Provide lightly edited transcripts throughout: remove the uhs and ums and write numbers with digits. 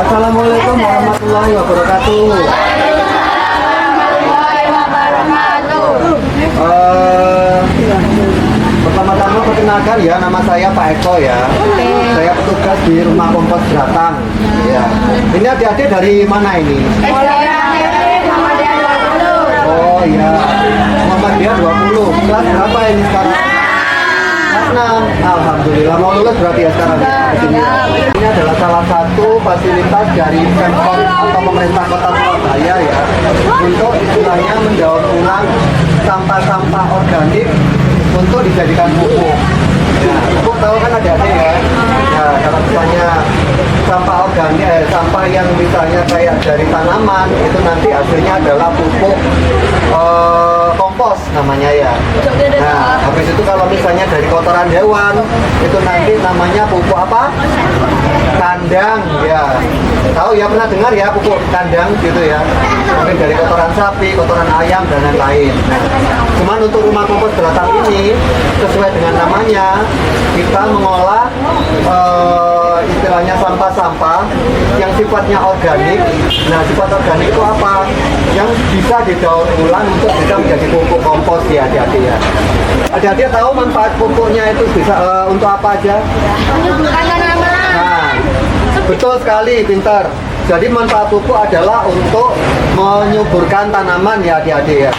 Assalamualaikum warahmatullahi wabarakatuh. Pertama-tama perkenalkan ya, nama saya Pak Eko ya. Saya petugas di Rumah Kompos Beratang. Ya. Ini adik-adik dari mana ini? Oh iya, Muhammadiyah 20. Kelas berapa ini sekarang? Kelas 6. Alhamdulillah mau lulus berarti ya sekarang. Ini adalah salah satu fasilitas dari Pemkot atau pemerintah Kota Surabaya ya, untuk istilahnya mendaur ulang sampah-sampah organik untuk dijadikan pupuk. Nah, pupuk tahu kan adik-adik ya. Nah, kalau misalnya sampah organik, sampah yang misalnya kayak dari tanaman itu nanti hasilnya adalah pupuk kompos namanya ya. Nah, habis itu kalau misalnya dari kotoran hewan itu nanti namanya pupuk apa? Kandang ya. Tahu ya, pernah dengar ya pupuk kandang gitu ya. Mungkin dari kotoran sapi, kotoran ayam dan lain-lain. Nah, cuman untuk Rumah Kompos Beratang ini sesuai dengan namanya, kita mengolah istilahnya sampah-sampah yang sifatnya organik. Nah, sifat organik itu apa? Yang bisa didaur ulang untuk bisa menjadi pupuk kompos ya adik-adik ya. Adik-adik tahu manfaat pupuknya itu bisa untuk apa aja? Nah, betul sekali, pintar. Jadi manfaat pupuk adalah untuk menyuburkan tanaman ya adik-adik ya.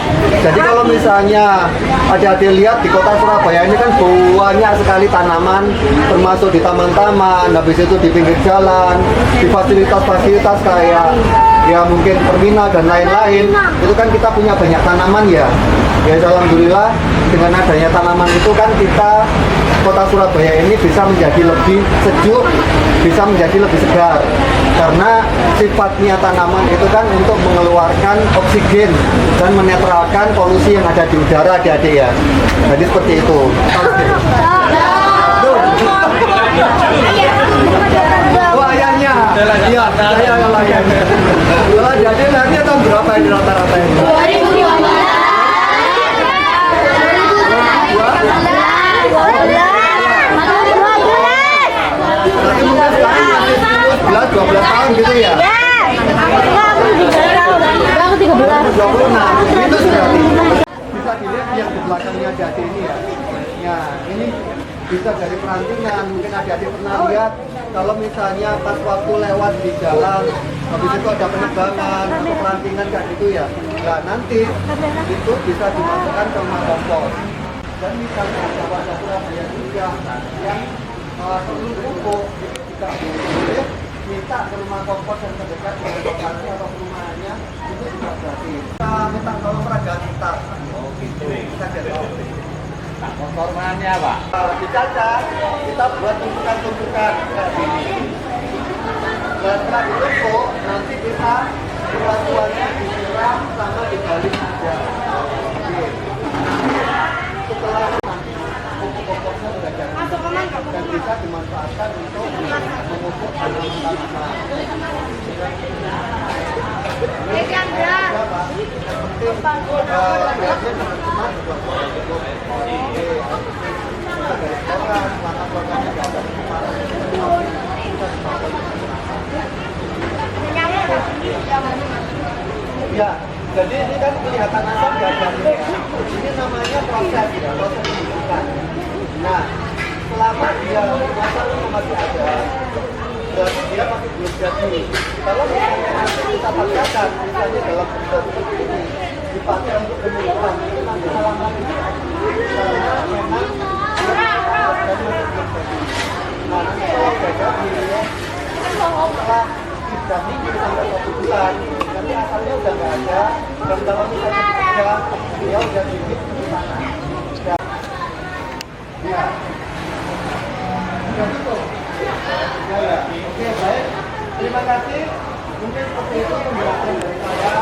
Jadi kalau misalnya adik-adik lihat di kota Surabaya ini kan banyak sekali tanaman, termasuk di taman-taman, habis itu di pinggir jalan, di fasilitas-fasilitas kayak ya mungkin terminal dan lain-lain. Itu kan kita punya banyak tanaman ya. Ya alhamdulillah dengan adanya tanaman itu kan kita kota Surabaya ini bisa menjadi lebih sejuk, bisa menjadi lebih segar. Karena sifatnya tanaman itu kan untuk mengeluarkan oksigen dan menetralkan polusi yang ada di udara adik-adik ya. Jadi seperti itu. Oh ayahnya. Iya, saya yang ayahnya. Jadi lahirnya tahun berapa ini rata-rata ini? 12 tahun gitu ya? Aku 13. 26. Itu sudah bisa dilihat yang di belakangnya adik-adik ini ya. Ya, ini bisa dari perantingan. Mungkin adik-adik pernah lihat kalau misalnya pas waktu lewat di jalan, habis itu ada penebangan atau perantingan kayak gitu ya. Nah, nanti itu bisa dimasukkan ke rumah kompos. Dan misalnya ada warga Surabaya juga yang perlu pupuk, kita boleh minta ke rumah kompos yang terdekat dengan lokasi atau perumahannya, itu juga gratis. Kita minta tolong peragaan kita. Oh gitu. Kita jadi Formalnya apa? dicacat, kita buat tumpukan-tumpukan kayak gini. Dan setelah ditumpuk, nanti kita batuannya disiram sama dibalik aja. Oke. Setelah pupuk-pupuknya sudah jadi dan bisa dimanfaatkan untuk memupuk tanaman-tanaman. Ya, jadi ini kan kelihatan asam gagal ini ya. Ini namanya proses ya, proses pembentukan. Nah, selama dia asam masih ada, berarti dia masih belum jadi. Kalau misalnya nanti kita paksakan, misalnya dalam bentuk seperti ini, dipakai untuk pembentukan, itu nanti halaman ini. Karena memang dan masih belum jadi. Nah, nanti kalau sudah jadi, setelah 3 minggu sampai 1 bulan, nanti asalnya udah nggak ada. Dan kalau misalnya bekerja, dia udah bibit di sana. Ya, jadi tuh. Ya. Oke, baik. Terima kasih. Mungkin seperti itu penjelasan dari saya.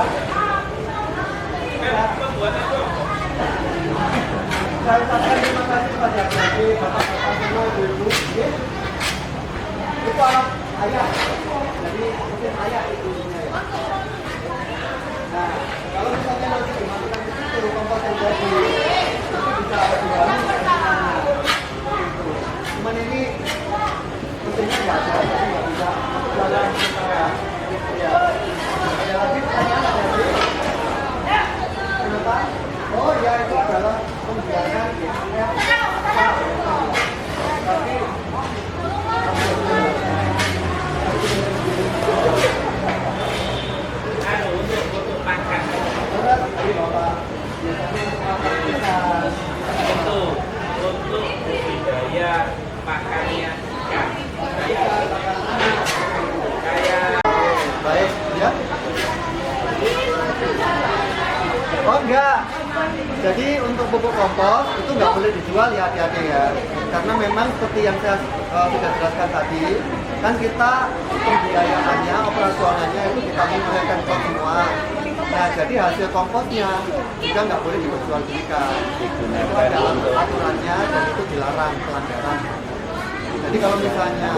Saya ucapkan terima kasih kepada Bapak semua, Ibu. Itu alat ayah. Jadi mungkin ayah itu ya. Nah, kalau misalnya nanti dimasukkan ke situ kompos yang jadi, itu bisa dibangun. Cuman ini mesinnya nggak ada, jadi nggak bisa jalan sementara. Ya. Ada lagi pertanyaan ada lagi? Kenapa? Oh ya, itu adalah pembiaran ya. Tapi untuk makan berat dari Bapak. Biasanya untuk budidaya makannya ikan kayak baik ya. Oh enggak. Jadi untuk pupuk kompos itu nggak boleh dijual ya adik-adik ya. Karena memang seperti yang saya sudah jelaskan tadi, kan kita pembiayaannya, operasionalnya itu kita menggunakan Pemkot semua. Nah, jadi hasil komposnya juga nggak boleh diperjualbelikan. Itu ada aturannya dan itu dilarang, pelanggaran. Jadi kalau misalnya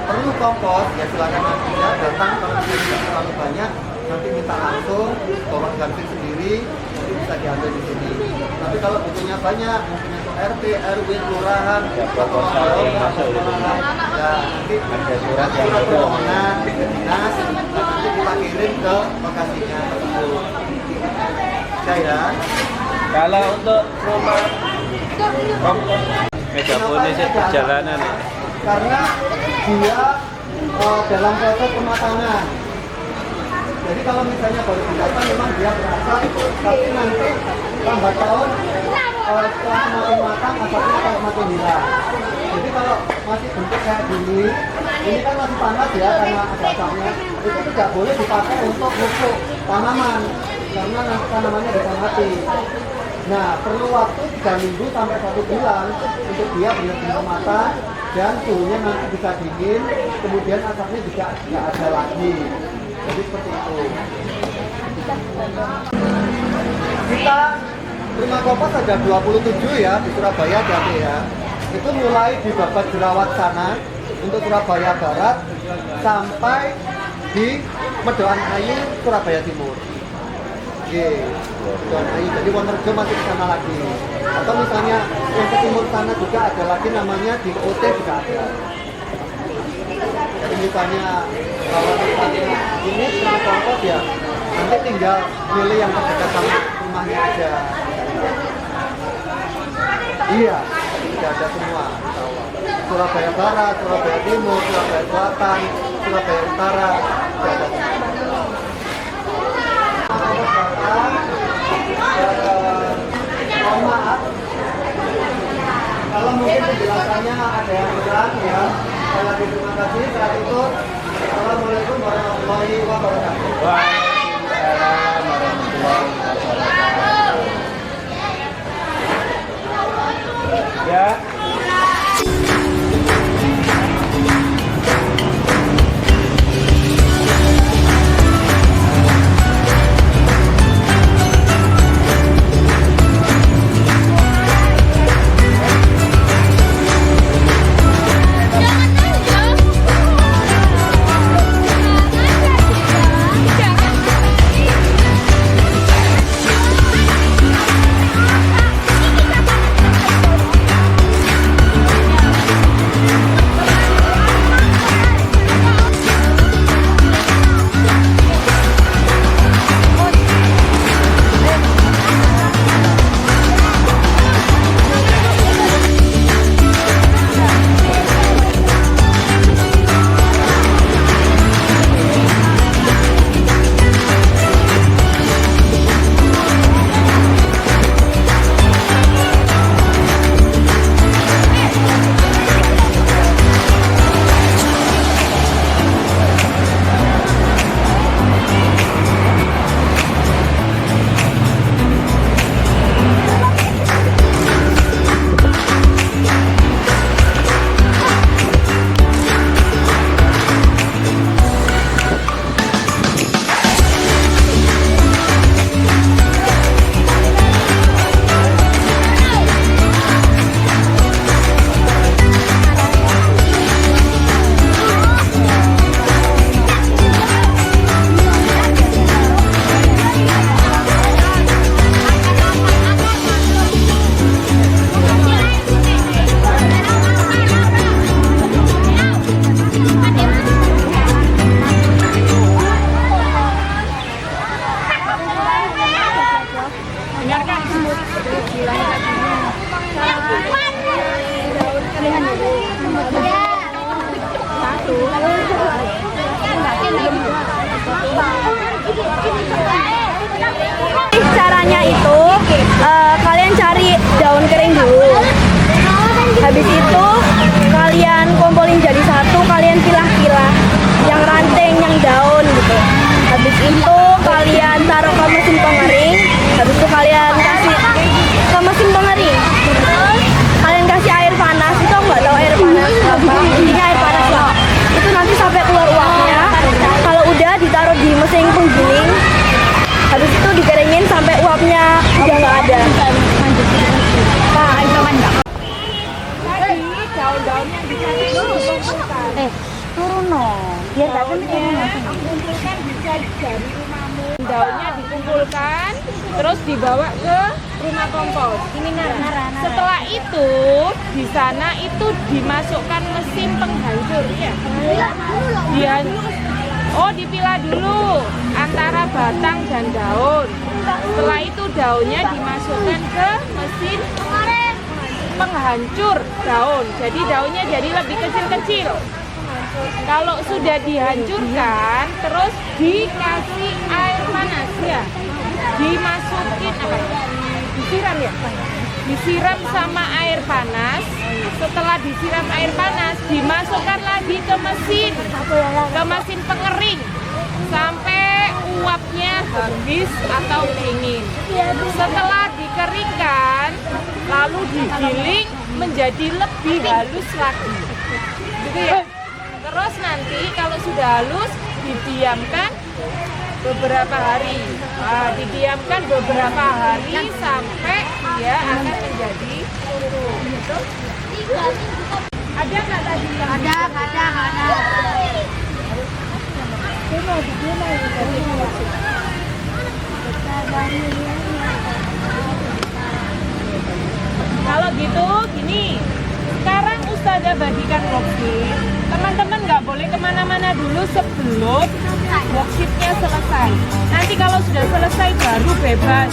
perlu kompos, ya silakan nanti ya datang. Kalau misalnya tidak terlalu banyak, nanti minta langsung bawa ganti sendiri, nanti bisa diambil di sini. Tapi kalau butuhnya banyak, mungkin itu RT, RW, kelurahan, atau kelurahan, ya nanti ada surat permohonan ke dinas, nanti kita kirim ke lokasinya tersebut. Ya. kalau untuk rumah kompos megapolis perjalanan karena dia dalam proses pematangan. Jadi kalau misalnya baru didapat memang dia berasa, tapi nanti lambat tahun setelah semakin matang asapnya akan semakin hilang. Jadi kalau masih bentuk kayak gini, ini kan masih panas ya karena ada asapnya, itu tidak boleh dipakai untuk pupuk tanaman karena nanti tanamannya bisa mati. Nah, perlu waktu 3 minggu sampai 1 bulan untuk dia benar-benar matang dan suhunya nanti bisa dingin, kemudian asapnya juga tidak ada lagi. Jadi seperti itu. Kita rumah kompos ada 27 ya di Surabaya jadi ya. Itu mulai di Babat Jerawat sana untuk Surabaya Barat sampai di Medoan Ayu Surabaya Timur. Oke, Medoan Ayu. Jadi Wonorejo masih di sana lagi. Atau misalnya yang ke timur sana juga ada lagi namanya di OT juga ada. Jadi misalnya kalau misalnya ini rumah kompos ya nanti tinggal milih yang terdekat sama rumahnya aja. Iya, tidak ada semua. Surabaya Barat, Surabaya Timur, Surabaya Selatan, Surabaya Utara, tidak ada semua. Mohon maaf kalau mungkin penjelasannya ada yang kurang ya. Sekali lagi terima kasih. Saat itu Assalamualaikum warahmatullahi wabarakatuh. Waalaikumsalam warahmatullahi wabarakatuh. Ya. Kumpulkan bisa dari rumahmu. Daunnya dikumpulkan, terus dibawa ke rumah kompos. Setelah itu di sana itu dimasukkan mesin penghancur ya. Dipilah dulu antara batang dan daun. Setelah itu daunnya dimasukkan ke mesin penghancur daun. Jadi daunnya jadi lebih kecil-kecil. Kalau sudah dihancurkan, terus dikasih air panas ya. Dimasukin apa? Disiram ya? Disiram sama air panas. Setelah disiram air panas, dimasukkan lagi ke mesin pengering sampai uapnya habis atau dingin. Setelah dikeringkan, lalu digiling menjadi lebih halus lagi. Gitu ya. Terus nanti kalau sudah halus didiamkan beberapa hari. Didiamkan beberapa hari sampai dia akan menjadi gitu. Ada nggak tadi? Ada. Kalau gitu gini, sekarang Ustazah bagikan worksheet. Teman-teman nggak boleh kemana-mana dulu sebelum worksheetnya selesai. Nanti kalau sudah selesai baru bebas.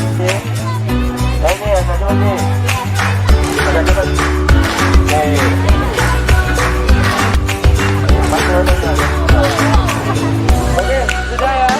Oke, satu lagi. Ada cepat. Oke, sudah ya.